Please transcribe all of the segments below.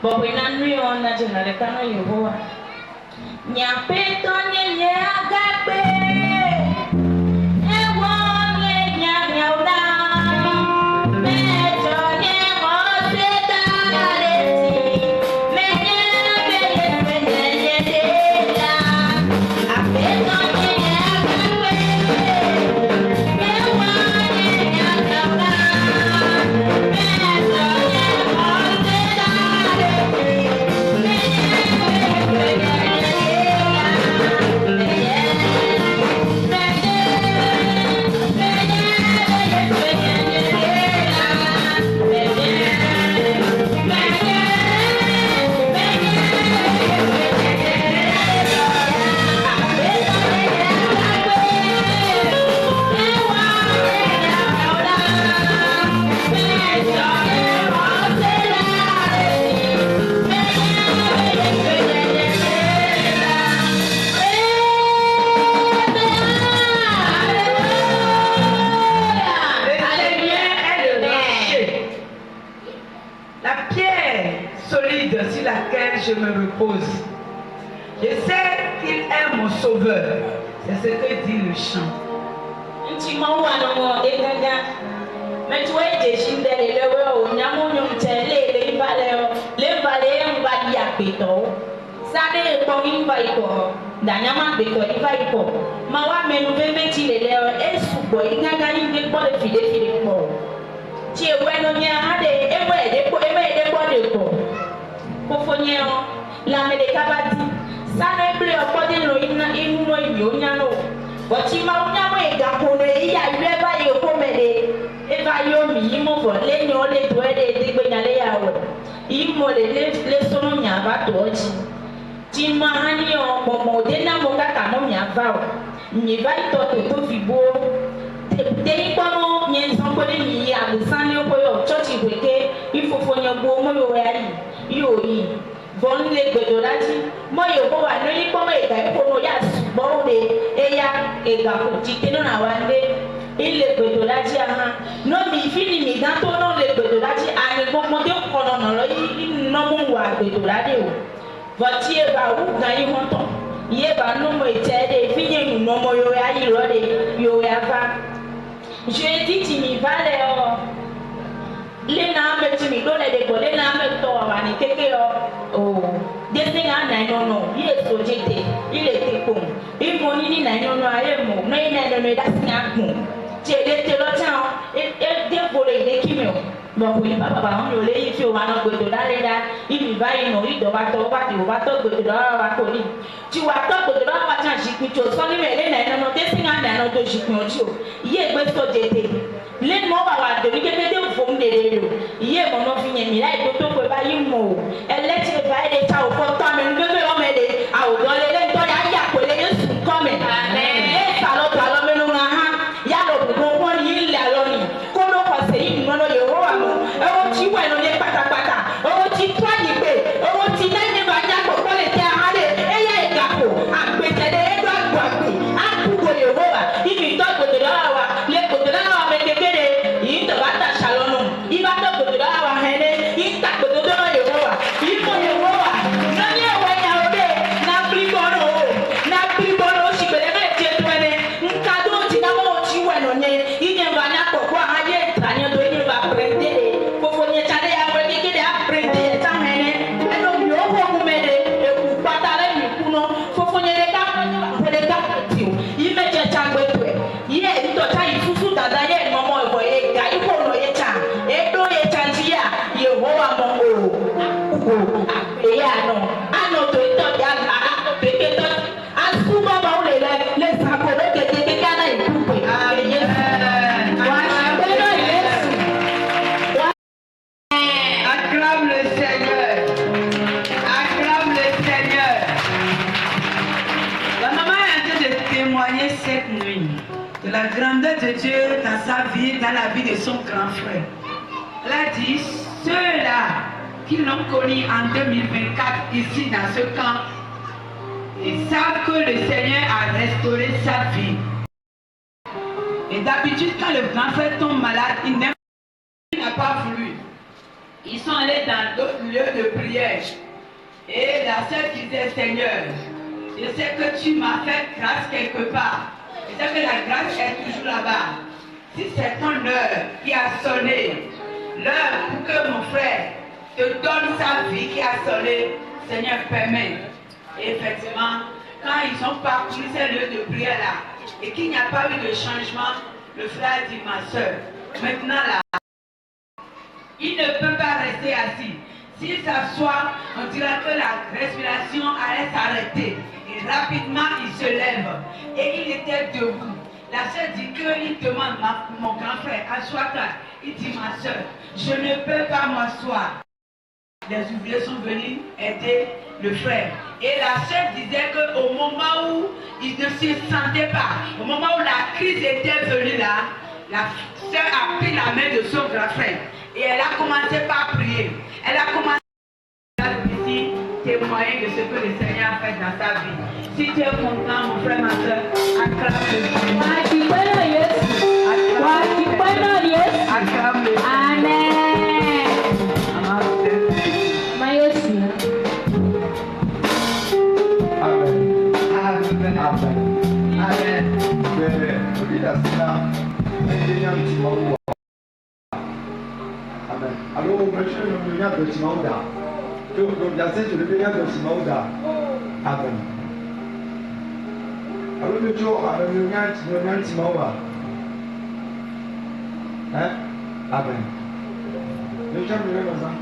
But when I knew on that, you know, the kind of you go. Nyape tonye nye agape. Je me repose. Je sais qu'il est mon sauveur. C'est ce que dit le chant. La medicabati, Sana play a body in no uniano. What you might not Gapone, I never you comedy. If I owe me, you move on, let your late where they dig when I lay out. You more the less on your back to watch. Jima honey or Momo, then I won't get a monia vow. Me right thought to Toffee Bow. They come on, somebody me, and the Sunday of church with if for your woman you. Bonne Godolati, Moyo Boa, no you come a pomo yas, Bode, Eya, Ega, Chicken on our day, Il Godolati, no me feeling me that on the Godolati, and the Momodio Colonel, no more Godolati. But here about Nai Honto, Yeva no more Teddy, feeling no more you ever. Je dis me vale. Lena met me, don't let it go. Lena met to and take care of. Oh, this thing I don't know. Yes, so jete. Il est take home. If money I don't know, I am more. No, I don't know that's not home. Jete te lo town. If they go, they kill me. But when Papa, you lay if you want to go to that, if you buy no, you don't want to go to the Ravacoli. You are talking to the Ravachan, she could show Sonny, and I don't know this thing I don't know, she could show. Yet, what's so jete. Let more about the wicked from the radio. Ye will not be any like to talk about you more. And let's divide it out for time and go on with it. I will go let Toya will let us come in. Yes, I love Palomena. Yellow, go one year alone. Come over saying, no, you are. Oh, she went on the patapata. Oh, she tried to pay. Oh, she never got to call it. I had a gapo. I'm better than ever. I'm to go over. If you talk with the hour, let go to the hour. La grandeur de Dieu dans sa vie, dans la vie de son grand frère. Elle a dit, ceux-là qui l'ont connu en 2024 ici dans ce camp, ils savent que le Seigneur a restauré sa vie. Et d'habitude, quand le grand frère tombe malade, il n'a pas voulu. Ils sont allés dans d'autres lieux de prière. Et la sœur disait, Seigneur, je sais que tu m'as fait grâce quelque part. Je sais que la grâce est toujours là-bas. Si c'est ton heure qui a sonné, l'heure pour que mon frère te donne sa vie qui a sonné, Seigneur, permet. Et effectivement, quand ils ont parcouru ces lieux de prière-là, et qu'il n'y a pas eu de changement, le frère dit, ma soeur, maintenant là, il ne peut pas rester assis. S'il s'assoit, on dira que la respiration allait s'arrêter. Et rapidement, il se lève. Et il était debout. La sœur dit qu'il demande, mon grand frère, assois-toi. Il dit, ma soeur, je ne peux pas m'asseoir. Les ouvriers sont venus aider le frère. Et la sœur disait qu'au moment où il ne se sentait pas, au moment où la crise était venue là, la sœur a pris la main de son grand frère. Et elle a commencé par prier. Elle a commencé à ici témoigner de ce que le Seigneur a fait dans sa vie. Si tu es content, mon frère, ma soeur, acclame le Seigneur. Acclame le Seigneur. Alors, monsieur le maire de Simauda, le maire de Simauda, Amen. Alors, le jour, le maire de Simauda, Amen. Le jour, le maire de Simauda,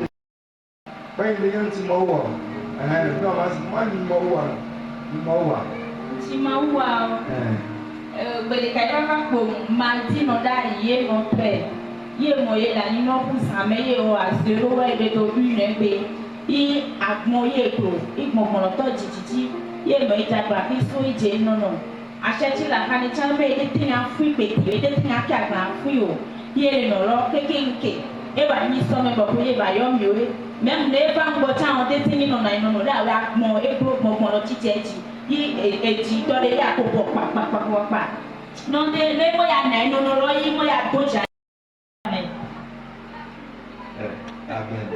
pas le maire de Simauda, non, moi, Simauda. Simauda. Belekayaka ko mardi no da ye no pe ye moye la ni no ku same ye o azero wa ebe to une be I agmoye ko igbomono to jijiji ye mo ita gba fi so ije no no aseti la kani chambe ede tin afu ipe ti ede tin aka agba afu yo ye no ro kekenke e ba mi so me bobo ye ba yo mi o même le ba ngbo ta on de tin no na no la wa mo e bro mo lo chicheji yi eji to le ya ko pa no de le mo ya na no ro yi mo ya goja amen Amen.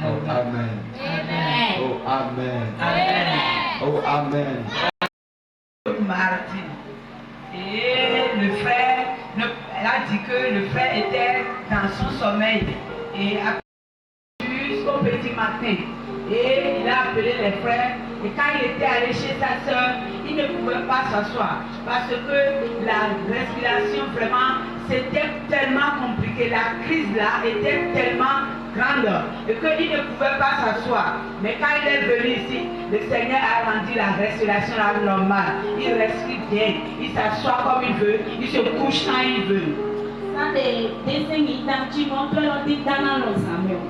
Oh amen. Amen. Oh amen. Amen. Oh amen. Mardi. Et le frère, elle a dit que le frère était dans son sommeil et a jusqu'au petit matin. Et il a appelé les frères. Et quand il était allé chez sa soeur, il ne pouvait pas s'asseoir. Parce que la respiration, vraiment, c'était tellement compliqué. La crise là était tellement grande. Et qu'il ne pouvait pas s'asseoir. Mais quand il est venu ici, le Seigneur a rendu la respiration là normale. Il respire bien. Il s'assoit comme il veut. Il se couche quand il veut. Ça, des signes qui montrent le dit dans nos amis.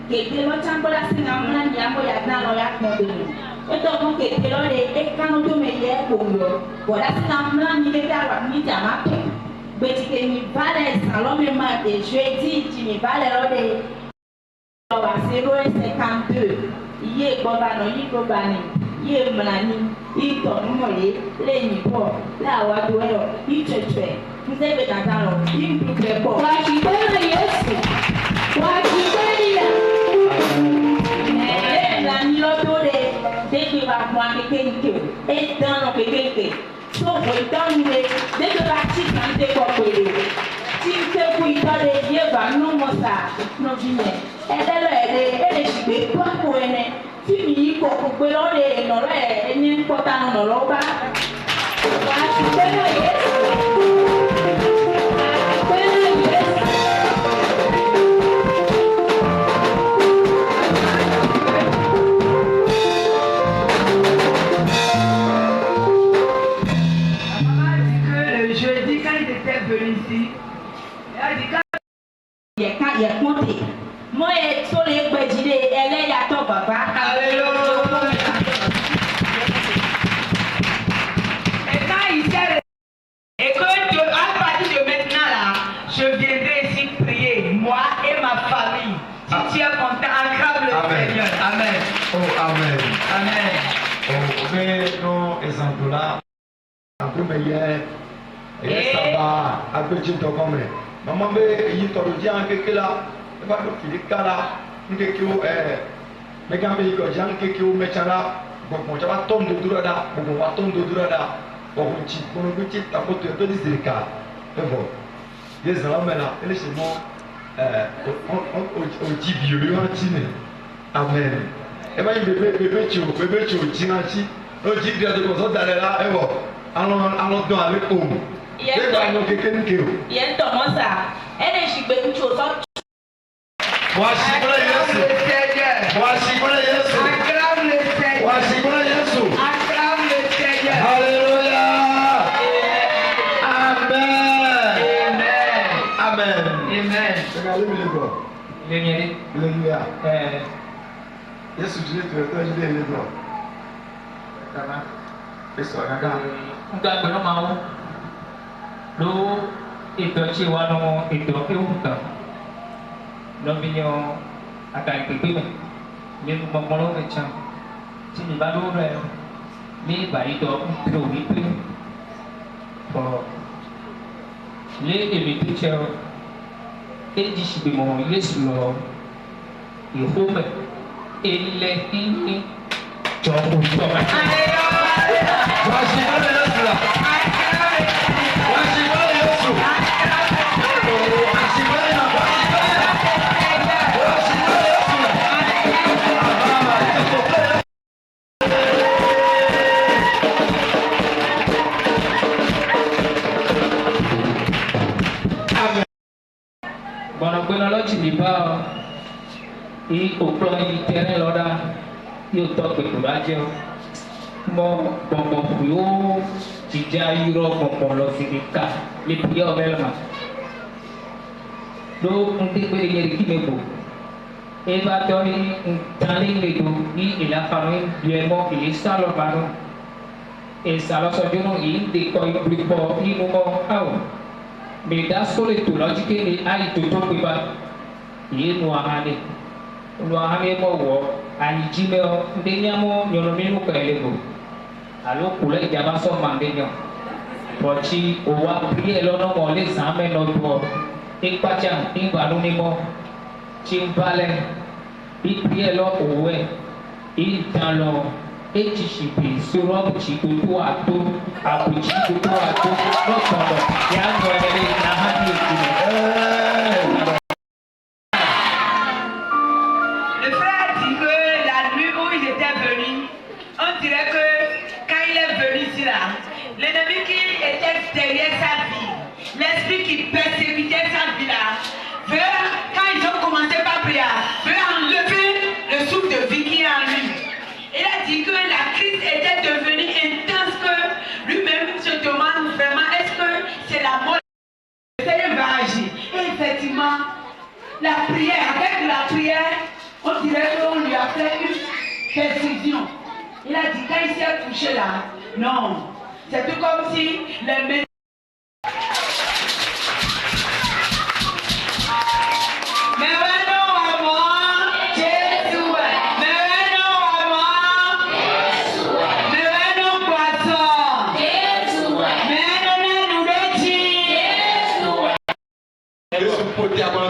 Kete lo chambola singa mwana nyambo ya nalo ya kondelo. Eto mo kete lo le ekano to me ye koyo. Bola singa mwana ni le dawa ni jama pe. Beti ke mi vale salome ma de jeudi ti mi vale lo de. Lo wa 052. Iye gboba no yi gboba ni. Iye mlani. Ito mo ye le ni po. La wa do yo. Icheche. Nzebe tatalo. Impu po. Wa ki tena Yesu. Wa ki tena la niloto de que va moi quelqu'un et dans le quelqu'un sauf dans le dès que la petite n'était pas payée si c'est pour y aller Dieu va nous montrer non jamais elle est chibé quoi pour elle si mi ko ko pe lo le no le ni ko ta no lo ba wa si te no ici. Elle a dit quand il est compté. Moi, sur les pédilés, elle est à ton papa. Alléluia. Et quand il s'est et que à partir de maintenant là, je viendrai ici prier, moi et ma famille. Si tu es content, acclame le Seigneur. Amen. Oh, amen. Amen. Oh, mais non, exemple là, un peu meilleur. Et ça va, un peu de temps comme maman, il y a quelque là. va do kili kala nke ki o me ga me go jan nke ki o me chala gbogbo jaba tom do dura da gbogbo wa tom do dura da o chi kono bi ti ta ko to di zirika ebo ye zama me na ele se mo o ji bi o yo ti ne amen e ba yi bebe chi o ji na chi o ji di do ko so dale la ebo alo do ale o ye ba no keke nke o ye to mo sa ene shi gbe nchu so Washington Yesu. Washington Yesu. Washington Yesu. Hallelujah. Amen. Amen. Amen. Hallelujah. Yesu jile tu eto jile ele go. Kama. Yesu akaka. Nga gbero mawo. Lo ìdọ̀tí wa no ìdọ̀ ewu kan. Lọ́bìnrin àtàrí pépé mi nínú gbọ̀ngbọ̀n ẹ̀chán tí mi bá lówó rẹ̀ ní ìbàyí dọ̀ ń òní pé ọ̀ lé èmi tó jẹ́ ọ éjì ṣùgbọ́n Yéṣu lọ ìhómẹ̀ ilẹ̀ ìní jọ òjò máa. Washington Yesu la. Washington Yesu. Gbọ̀nàgbọ̀nà lọ́jì ní bá ọ òpó ìtẹ́rẹ́ lọ́dá yóò tọ́ pẹ̀lú ajẹ́ ọ mọ gbọ̀ngbọ̀n yóò jíjá irọ́ gbọ̀ngbọ̀n lọ sí ní ká lè fi yọ ọbẹ̀ lọ́mà ló ń dé pé yẹ kí mi bò e bá tọ́ ní ntàlẹ́ ìlẹ̀dọ̀ ní ìlàkàrọ̀ ìdúẹ̀mọ́ ìlẹ̀ sálọ̀bánú ìsàlọ́sọdúnú ìdíkọ̀ ìgbìpọ̀ nínú mọ́ àwọ̀. Beda sole tu logike ni ali tu to pe ba ye nu ahane mo wo ali jime o ndenya mo nyono minu ka elego alo kula ijaba so mandenyo pochi o wa priye lono mo le same no to ipacha ingba ni mo chimbale bi priye lo owe itan lo HCP Surab Chikutu Atu Abu Chikutu Atu Rotondo yang dari Nahadi Le frère dit que la nuit où il était venu, on dirait que quand il est venu ici là, l'ennemi qui était derrière sa vie, l'esprit qui persécutait sa vie là, veut, quand ils ont commencé par prier, veut enlever le souffle de vie qui est en lui. Il a dit que la crise était devenue intense, que lui-même se demande vraiment est-ce que c'est la mort de Seigneur va agir. Et effectivement, la prière, avec la prière, on dirait qu'on lui a fait une perfusion. Il a dit quand il s'est couché là, non, c'est tout comme si les mains. Yesu poti abo